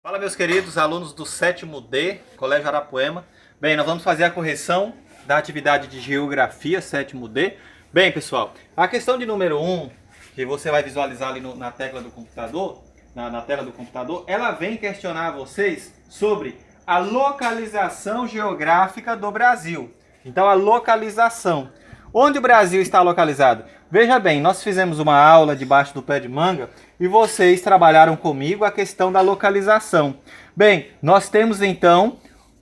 Fala, meus queridos alunos do 7º D, Colégio Arapuema. Bem, nós vamos fazer a correção da atividade de Geografia 7º D. Bem, pessoal, a questão de número 1, que você vai visualizar ali na tecla do computador, na tela do computador, ela vem questionar vocês sobre a localização geográfica do Brasil. Então, a localização. Onde o Brasil está localizado? Veja bem, nós fizemos uma aula debaixo do pé de manga e vocês trabalharam comigo a questão da localização. Bem, nós temos então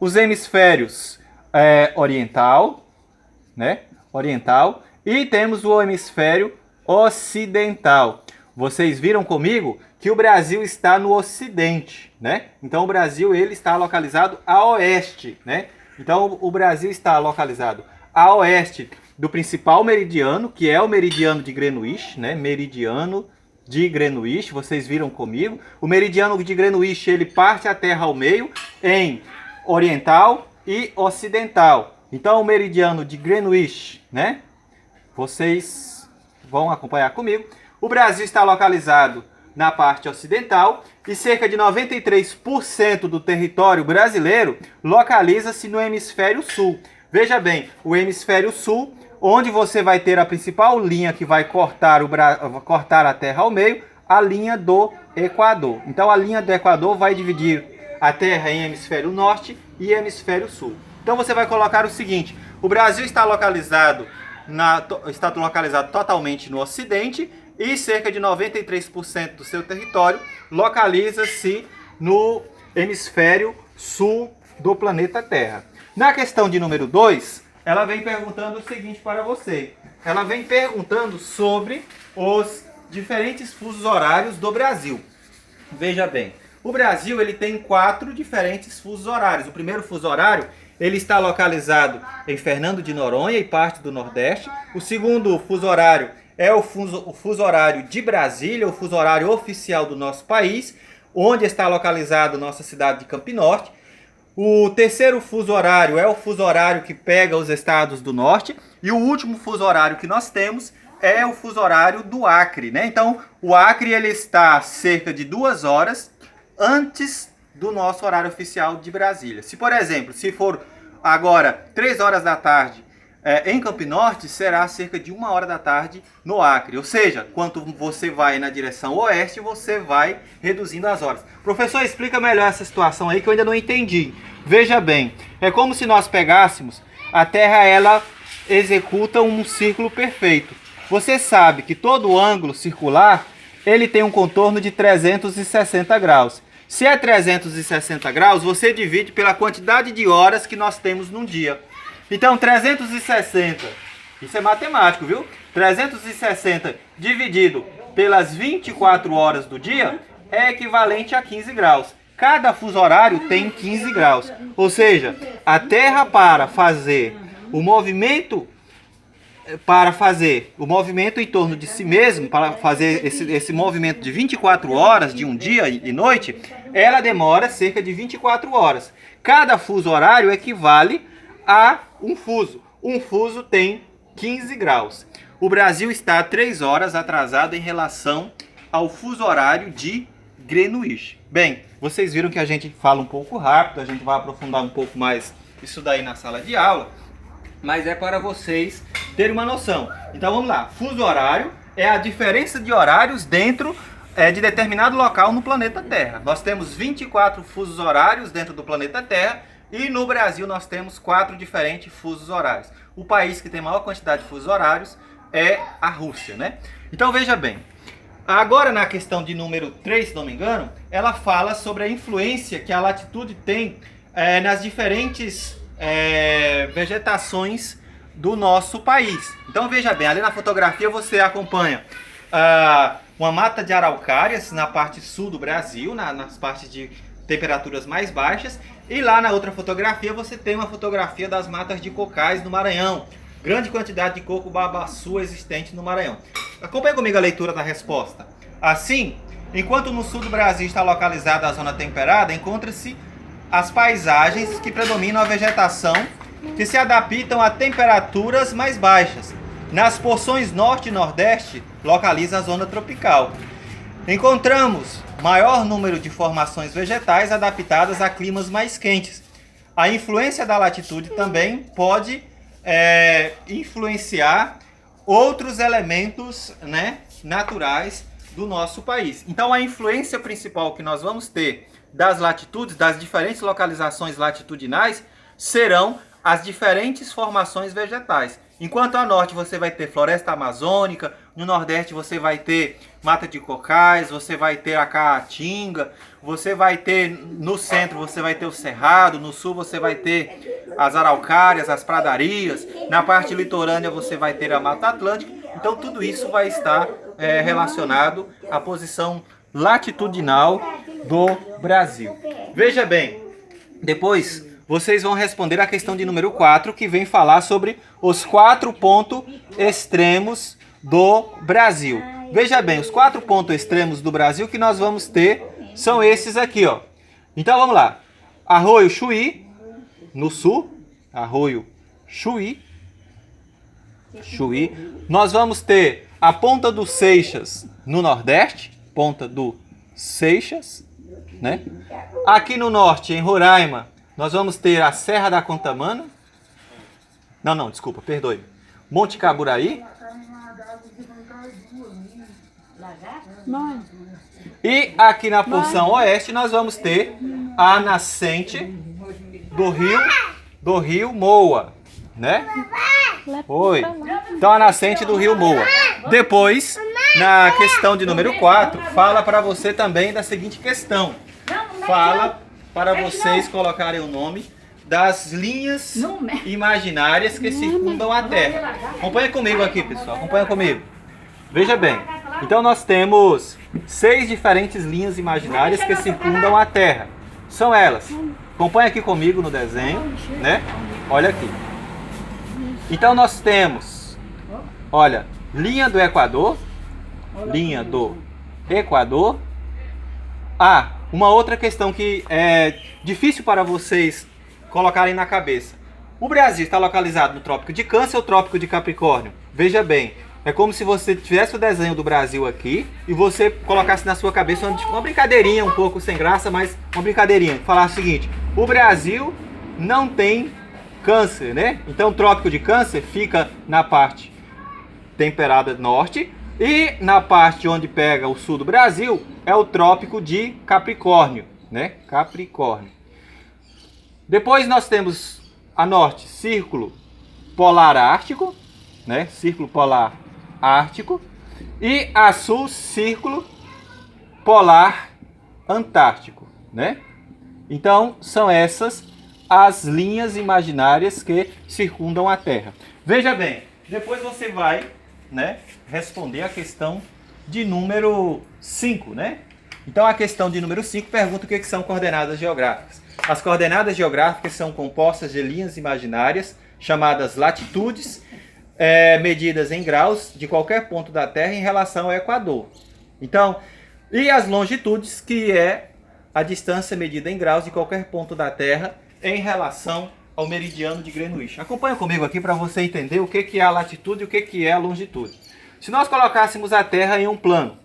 os hemisférios oriental, né? Oriental, e temos o hemisfério ocidental. Vocês viram comigo que o Brasil está no ocidente, né? Então o Brasil ele está localizado a oeste, né? Então o Brasil está localizado a oeste do principal meridiano, que é o meridiano de Greenwich, né? Meridiano de Greenwich, vocês viram comigo. O meridiano de Greenwich, ele parte a Terra ao meio em oriental e ocidental. Então, o meridiano de Greenwich, né? Vocês vão acompanhar comigo. O Brasil está localizado na parte ocidental e cerca de 93% do território brasileiro localiza-se no hemisfério sul. Veja bem, o hemisfério sul, onde você vai ter a principal linha que vai cortar a Terra ao meio, a linha do Equador. Então a linha do Equador vai dividir a Terra em hemisfério norte e hemisfério sul. Então você vai colocar o seguinte: o Brasil está localizado totalmente no ocidente e cerca de 93% do seu território localiza-se no hemisfério sul do planeta Terra. Na questão de número 2, ela vem perguntando o seguinte para você. Ela vem perguntando sobre os diferentes fusos horários do Brasil. Veja bem, o Brasil ele tem 4 diferentes fusos horários. O primeiro fuso horário ele está localizado em Fernando de Noronha e parte do Nordeste. O segundo fuso horário é o fuso horário de Brasília, o fuso horário oficial do nosso país, onde está localizado nossa cidade de Campinorte. O terceiro fuso horário é o fuso horário que pega os estados do norte. E o último fuso horário que nós temos é o fuso horário do Acre, né? Então, o Acre ele está cerca de 2 horas antes do nosso horário oficial de Brasília. Se, por exemplo, se for agora 3 horas da tarde em Campinorte, será cerca de 1 hora da tarde no Acre. Ou seja, quando você vai na direção oeste, você vai reduzindo as horas. Professor, explica melhor essa situação aí que eu ainda não entendi. Veja bem, é como se nós pegássemos a Terra, ela executa um círculo perfeito. Você sabe que todo ângulo circular, ele tem um contorno de 360 graus. Se é 360 graus, você divide pela quantidade de horas que nós temos num dia. Então, 360, isso é matemático, viu? 360 dividido pelas 24 horas do dia é equivalente a 15 graus. Cada fuso horário tem 15 graus. Ou seja, a Terra para fazer o movimento em torno de si mesmo, para fazer esse movimento de 24 horas de um dia e noite, ela demora cerca de 24 horas. Cada fuso horário equivale a um fuso. Um fuso tem 15 graus. O Brasil está 3 horas atrasado em relação ao fuso horário de Greenwich. Bem, vocês viram que a gente fala um pouco rápido, a gente vai aprofundar um pouco mais isso daí na sala de aula, mas é para vocês terem uma noção. Então vamos lá, fuso horário é a diferença de horários dentro de determinado local no planeta Terra. Nós temos 24 fusos horários dentro do planeta Terra e no Brasil nós temos 4 diferentes fusos horários. O país que tem maior quantidade de fusos horários é a Rússia, né? Então veja bem, agora na questão de número 3, se não me engano, ela fala sobre a influência que a latitude tem nas diferentes vegetações do nosso país. Então veja bem, ali na fotografia você acompanha uma mata de araucárias na parte sul do Brasil, nas partes de temperaturas mais baixas, e lá na outra fotografia você tem uma fotografia das matas de cocais no Maranhão. Grande quantidade de coco babaçu existente no Maranhão. Acompanhe comigo a leitura da resposta. Assim, enquanto no sul do Brasil está localizada a zona temperada, encontra-se as paisagens que predominam a vegetação que se adaptam a temperaturas mais baixas. Nas porções norte e nordeste, localiza a zona tropical. encontramos maior número de formações vegetais adaptadas a climas mais quentes. A influência da latitude também pode influenciar outros elementos, né, naturais do nosso país. Então, a influência principal que nós vamos ter das latitudes, das diferentes localizações latitudinais, serão as diferentes formações vegetais. Enquanto a norte você vai ter floresta amazônica, no nordeste você vai ter mata de cocais, você vai ter a caatinga, você vai ter no centro você vai ter o cerrado, no sul você vai ter as araucárias, as pradarias, na parte litorânea você vai ter a mata atlântica. Então tudo isso vai estar relacionado à posição latitudinal do Brasil. Veja bem, depois vocês vão responder a questão de número 4, que vem falar sobre os 4 pontos extremos do Brasil. Veja bem, os 4 pontos extremos do Brasil que nós vamos ter são esses aqui, ó. Então vamos lá. Arroio Chuí, no sul. Arroio Chuí. Nós vamos ter a Ponta do Seixas no nordeste. Ponta do Seixas, né? Aqui no norte, em Roraima, nós vamos ter a Serra da Contamana. Não, desculpa, perdoe. Monte Caburaí. E aqui na porção oeste nós vamos ter a nascente do rio Moa, né? Oi. Então a nascente do rio Moa. Depois, na questão de número 4, fala para você também da seguinte questão. Fala para vocês colocarem o nome das linhas imaginárias que circundam a Terra. Acompanha comigo aqui, pessoal. Acompanha comigo. Veja bem. Então nós temos 6 diferentes linhas imaginárias que circundam a Terra. São elas. Acompanha aqui comigo no desenho, né? Olha aqui. Então nós temos, olha, linha do Equador. Linha do Equador. Uma outra questão que é difícil para vocês colocarem na cabeça. O Brasil está localizado no Trópico de Câncer ou Trópico de Capricórnio? Veja bem, é como se você tivesse o desenho do Brasil aqui e você colocasse na sua cabeça uma brincadeirinha, um pouco sem graça, mas uma brincadeirinha. Falar o seguinte, o Brasil não tem Câncer, né? Então o Trópico de Câncer fica na parte temperada norte e na parte onde pega o sul do Brasil é o Trópico de Capricórnio, né? Capricórnio. Depois nós temos a norte, Círculo Polar Ártico, né? Círculo Polar Ártico. E a sul, Círculo Polar Antártico, né? Então, são essas as linhas imaginárias que circundam a Terra. Veja bem, depois você vai, né, responder a questão de número 5, né? Então, a questão de número 5 pergunta o que são coordenadas geográficas. As coordenadas geográficas são compostas de linhas imaginárias chamadas latitudes, medidas em graus de qualquer ponto da Terra em relação ao Equador. Então, e as longitudes, que é a distância medida em graus de qualquer ponto da Terra em relação ao meridiano de Greenwich. Acompanha comigo aqui para você entender o que é a latitude e o que é a longitude. Se nós colocássemos a Terra em um plano,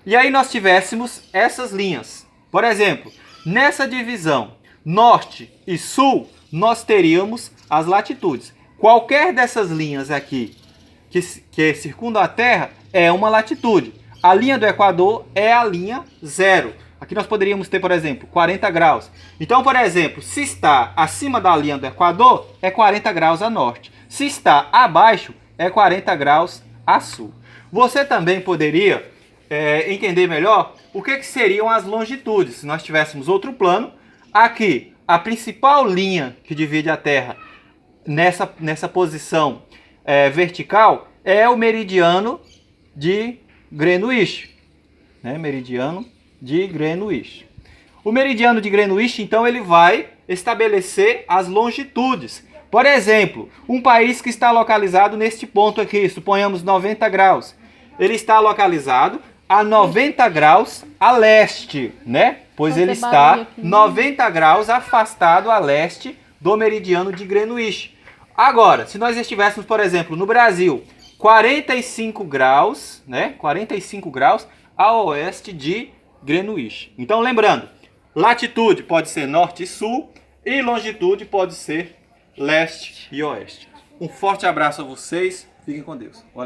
e aí nós tivéssemos essas linhas, por exemplo, nessa divisão norte e sul, nós teríamos as latitudes. Qualquer dessas linhas aqui que circundam a Terra é uma latitude. A linha do Equador é a linha 0. Aqui nós poderíamos ter, por exemplo, 40 graus. Então, por exemplo, se está acima da linha do Equador, é 40 graus a norte. Se está abaixo, é 40 graus a sul. Você também poderia entender melhor o que seriam as longitudes. Se nós tivéssemos outro plano, aqui, a principal linha que divide a Terra nessa posição vertical é o meridiano de Greenwich, né? Meridiano de Greenwich. O meridiano de Greenwich, então, ele vai estabelecer as longitudes. Por exemplo, um país que está localizado neste ponto aqui, suponhamos 90 graus, ele está localizado a 90 graus a leste, né? Pois ele está 90 graus afastado a leste do meridiano de Greenwich. Agora, se nós estivéssemos, por exemplo, no Brasil, 45 graus, né? 45 graus a oeste de Greenwich. Então, lembrando, latitude pode ser norte e sul e longitude pode ser leste e oeste. Um forte abraço a vocês. Fiquem com Deus. Valeu.